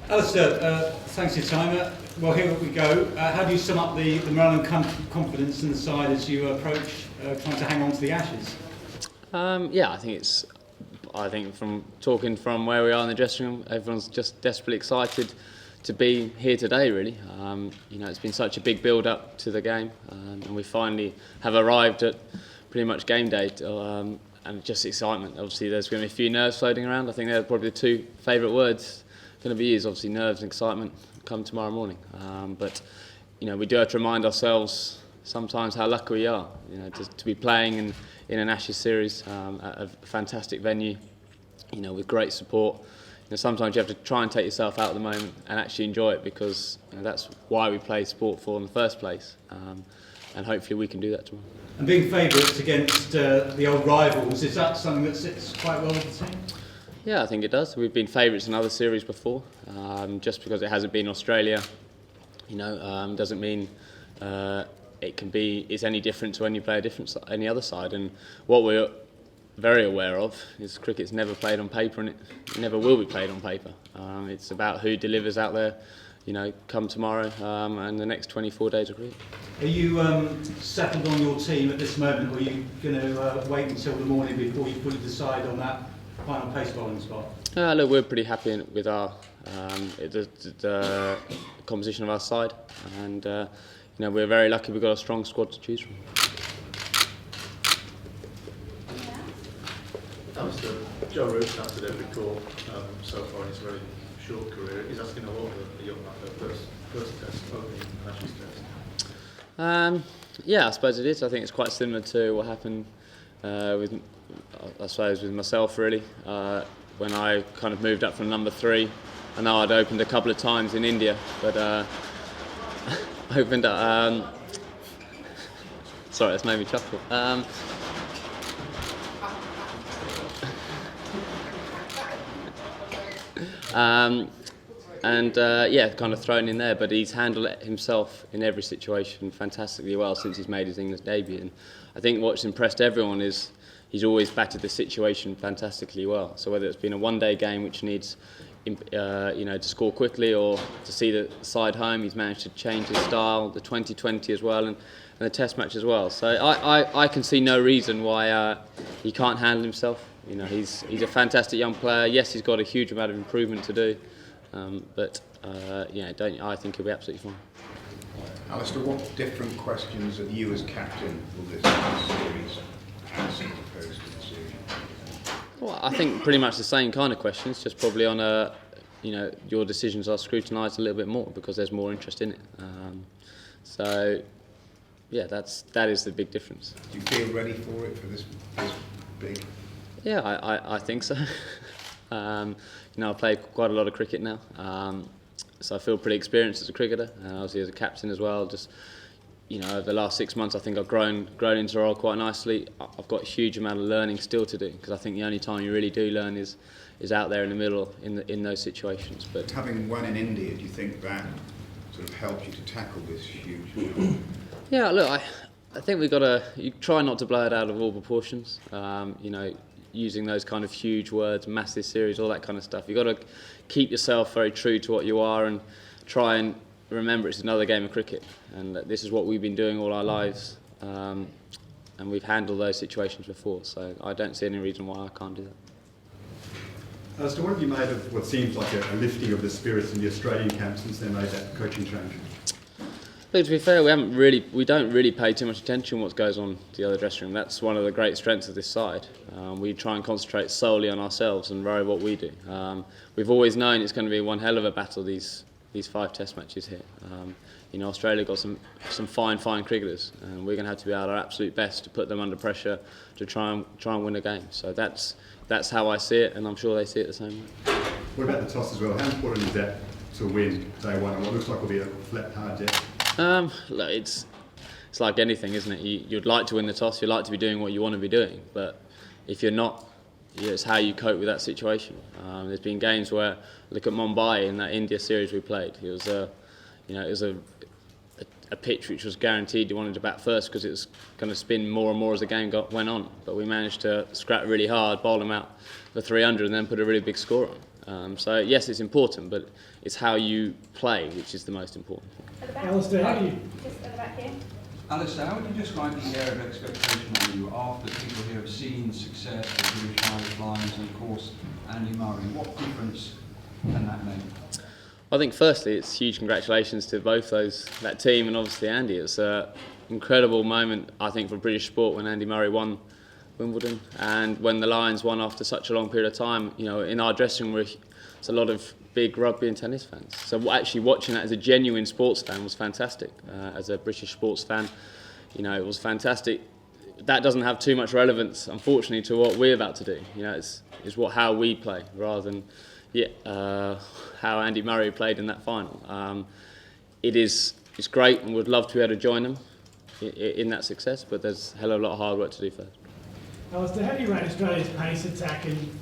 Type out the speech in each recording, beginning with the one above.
Alistair, thanks for your time. Well, here we go. How do you sum up the morale and confidence in the side as you approach trying to hang on to the Ashes? Yeah, I think from talking from where we are in the dressing room, everyone's just desperately excited to be here today. Really, it's been such a big build-up to the game, and we finally have arrived at pretty much game day. And just excitement. Obviously, there's going to be a few nerves floating around. I think they're probably the two favourite words going to be used. Obviously, nerves and excitement come tomorrow morning. But we do have to remind ourselves sometimes how lucky we are. To be playing in an Ashes series at a fantastic venue. With great support. Sometimes you have to try and take yourself out of the moment and actually enjoy it, because that's why we play sport for in the first place. And hopefully we can do that tomorrow. And being favourites against the old rivals, is that something that sits quite well with the team? Yeah, I think it does. We've been favourites in other series before. Just because it hasn't been Australia, doesn't mean it's any different to when you play any other side. And what we're very aware of is cricket's never played on paper, and it never will be played on paper. It's about who delivers out there. Come tomorrow and the next 24 days of cricket. Are you settled on your team at this moment, or are you going to wait until the morning before you fully decide on that final pace bowling spot? Look, we're pretty happy with our the composition of our side, and we're very lucky we've got a strong squad to choose from. Alistair, Joe Root's answered every call so far in his very short career. He's asking a lot of the young man, the first test, opening Ashes test. Yeah, I suppose it is. I think it's quite similar to what happened with myself, really. When I kind of moved up from number 3, I know I'd opened a couple of times in India, but opened up. Sorry, that's made me chuckle. Kind of thrown in there, but he's handled it himself in every situation fantastically well since he's made his English debut. And I think what's impressed everyone is he's always batted the situation fantastically well. So whether it's been a one-day game which needs to score quickly, or to see the side home, he's managed to change his style, the 2020 as well, and the Test match as well. So I can see no reason why he can't handle himself. He's a fantastic young player. Yes, he's got a huge amount of improvement to do, I think he'll be absolutely fine. Alistair, what different questions have you as captain will this series ask as opposed to the series? Well, I think pretty much the same kind of questions, just probably on your decisions are scrutinised a little bit more because there's more interest in it. That is the big difference. Do you feel ready for it, for this big? Yeah, I think so. I've played quite a lot of cricket now, so I feel pretty experienced as a cricketer, and obviously as a captain as well. Just over the last 6 months, I think I've grown into the role quite nicely. I've got a huge amount of learning still to do, because I think the only time you really do learn is out there in the middle in those situations. But having won in India, do you think that sort of helped you to tackle this huge challenge? Yeah, look, I think you try not to blow it out of all proportions. Using those kind of huge words, massive series, all that kind of stuff. You've got to keep yourself very true to what you are and try and remember it's another game of cricket, and this is what we've been doing all our lives, and we've handled those situations before, so I don't see any reason why I can't do that. Alistair, what have you made of what seems like a lifting of the spirits in the Australian camp since they made that coaching change? Look, to be fair, we don't really pay too much attention to what goes on in the other dressing room. That's one of the great strengths of this side. We try and concentrate solely on ourselves and worry what we do. We've always known it's going to be one hell of a battle, these 5 Test matches here. Australia got some fine cricketers, and we're going to have to be our absolute best to put them under pressure to try and win a game. So that's how I see it, and I'm sure they see it the same way. What about the toss as well? How important is that to win day one? What looks like will be a flat, hard day. Look, it's like anything, isn't it? You'd like to win the toss, you'd like to be doing what you want to be doing, but if you're not, it's how you cope with that situation. There's been games where, look at Mumbai in that India series we played. It was a pitch which was guaranteed you wanted to bat first because it was going to spin more and more as the game went on. But we managed to scrap really hard, bowl them out for 300, and then put a really big score So yes, it's important, but it's how you play which is the most important thing. At the back. Alistair, how do you... Just at the back here. Alistair, how would you describe the air of expectation on you after people here have seen success with British Irish Lions and of course Andy Murray? What difference can that make? I think firstly it's huge congratulations to both that team and obviously Andy. It's an incredible moment I think for British sport when Andy Murray won Wimbledon and when the Lions won after such a long period of time. You know, in our dressing room there's a lot of big rugby and tennis fans. So actually watching that as a genuine sports fan was fantastic. As a British sports fan, you know, it was fantastic. That doesn't have too much relevance, unfortunately, to what we're about to do. You know, it's how we play rather than how Andy Murray played in that final. It's great and would love to be able to join them in that success, but there's a hell of a lot of hard work to do first. Alistair, how do you rate Australia's pace attack, and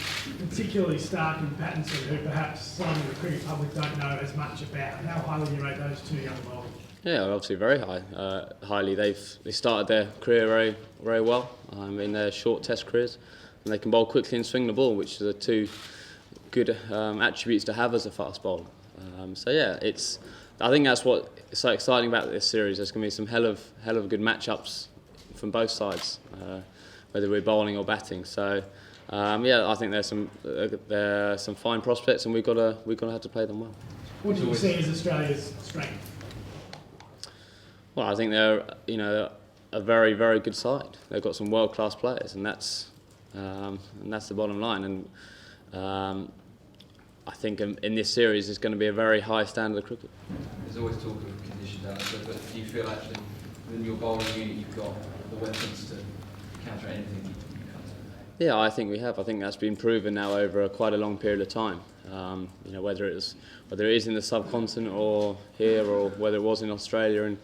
particularly Stark and Pattinson, who perhaps some of the cricket public don't know as much about? How highly do you rate those two young bowlers? Yeah, obviously very highly. They started their career very, very well in their short Test careers, and they can bowl quickly and swing the ball, which are the two good attributes to have as a fast bowler. So yeah, I think that's what is so exciting about this series. There's going to be some hell of good matchups from both sides, whether we're bowling or batting. So yeah, I think there's some fine prospects, and we've got to have to play them well. What do you see as Australia's strength? Well, I think they're a very, very good side. They've got some world-class players, and that's the bottom line. And I think in this series it's going to be a very high standard of cricket. There's always talk of conditions out there, but do you feel actually within your bowling unit you've got the weapons to counter anything you come to? Yeah, I think we have. I think that's been proven now over quite a long period of time. You know, whether it is in the subcontinent or here, or whether it was in Australia in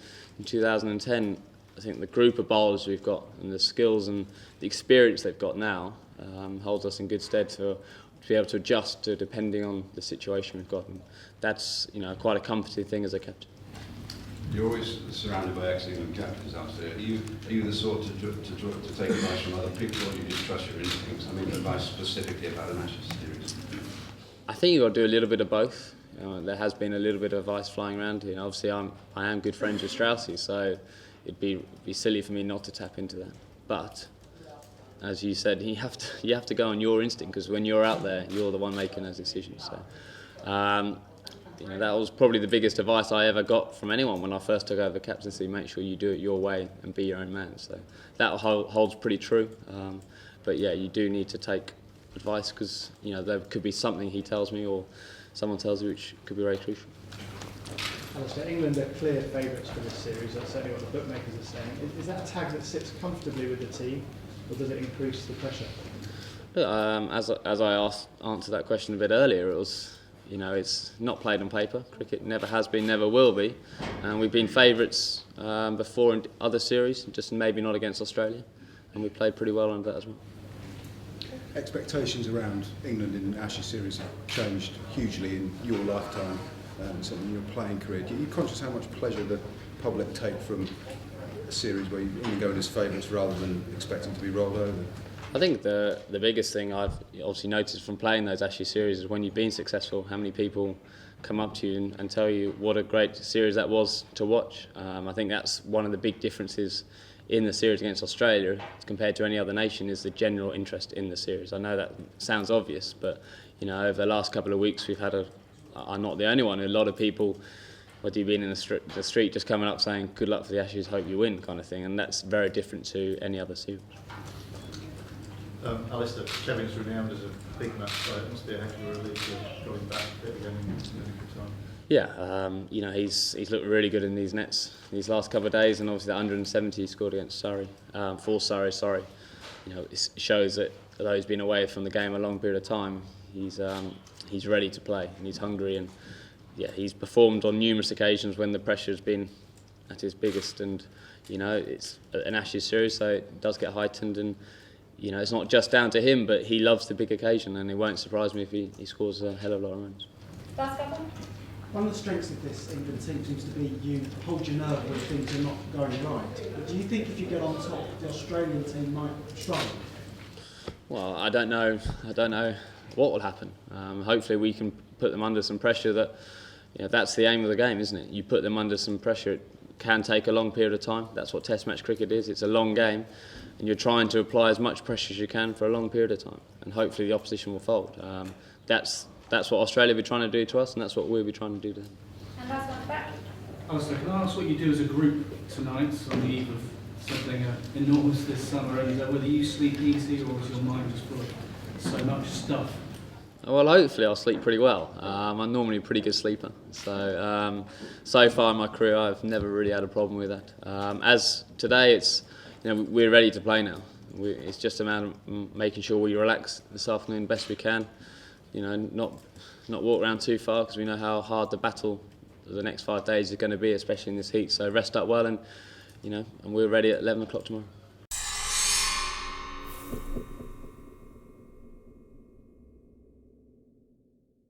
2010, I think the group of bowlers we've got and the skills and the experience they've got now holds us in good stead to be able to adjust to depending on the situation we've got. And that's quite a comforting thing as a captain. You're always surrounded by ex-England captains out there. Are you the sort to take advice from other people, or do you just trust your instincts? I mean, advice specifically about an Ashes series. I think you've got to do a little bit of both. There has been a little bit of advice flying around. Obviously I am good friends with Straussy, so it'd be silly for me not to tap into that. But as you said, you have to go on your instinct, because when you're out there, you're the one making those decisions. So that was probably the biggest advice I ever got from anyone when I first took over captaincy. Make sure you do it your way and be your own man. So that holds pretty true. But yeah, you do need to take advice, because there could be something he tells me or someone tells you which could be very crucial. Alistair, England are clear favourites for this series. That's certainly what the bookmakers are saying. Is that a tag that sits comfortably with the team, or does it increase the pressure? As I answered that question a bit earlier, it was, it's not played on paper. Cricket never has been, never will be, and we've been favourites before in other series, just maybe not against Australia, and we played pretty well on that as well. Expectations around England in Ashes series have changed hugely in your lifetime, certainly in your playing career. Are you conscious how much pleasure the public take from a series where you only go in as favourites rather than expecting to be rolled over? I think the biggest thing I've obviously noticed from playing those Ashes series is when you've been successful, how many people come up to you and tell you what a great series that was to watch. I think that's one of the big differences in the series against Australia compared to any other nation, is the general interest in the series. I know that sounds obvious, but over the last couple of weeks we've had I'm not the only one, a lot of people, whether you've been in the street just coming up saying good luck for the Ashes, hope you win kind of thing, and that's very different to any other series. Alistair, Kevin's renowned as a big match player. Must be a heck of a relief to going back again in a good time. Yeah, he's looked really good in these nets these last couple of days, and obviously the 170 he scored against Surrey, for Surrey. It shows that although he's been away from the game a long period of time, he's ready to play and he's hungry, and yeah, he's performed on numerous occasions when the pressure's been at its biggest, and it's an Ashes series, so it does get heightened, and it's not just down to him, but he loves the big occasion, and it won't surprise me if he scores a hell of a lot of runs. Last couple. One of the strengths of this England team seems to be you hold your nerve when things are not going right. But do you think if you get on top, the Australian team might struggle? Well, I don't know what will happen. Hopefully we can put them under some pressure. That's the aim of the game, isn't it? You put them under some pressure. It can take a long period of time. That's what Test match cricket is. It's a long game, and you're trying to apply as much pressure as you can for a long period of time, and hopefully the opposition will fold. That's what Australia will be trying to do to us, and that's what we'll be trying to do to them. And last one back. Alistair, can I ask what you do as a group tonight on the eve of something enormous this summer, and whether you sleep easy or is your mind just full of so much stuff? Well, hopefully I'll sleep pretty well. I'm normally a pretty good sleeper, so far in my career I've never really had a problem with that. As today, we're ready to play now. It's just a matter of making sure we relax this afternoon best we can. Not walk around too far, because we know how hard the battle the next 5 days is going to be, especially in this heat. So rest up well, and we're ready at 11 o'clock tomorrow.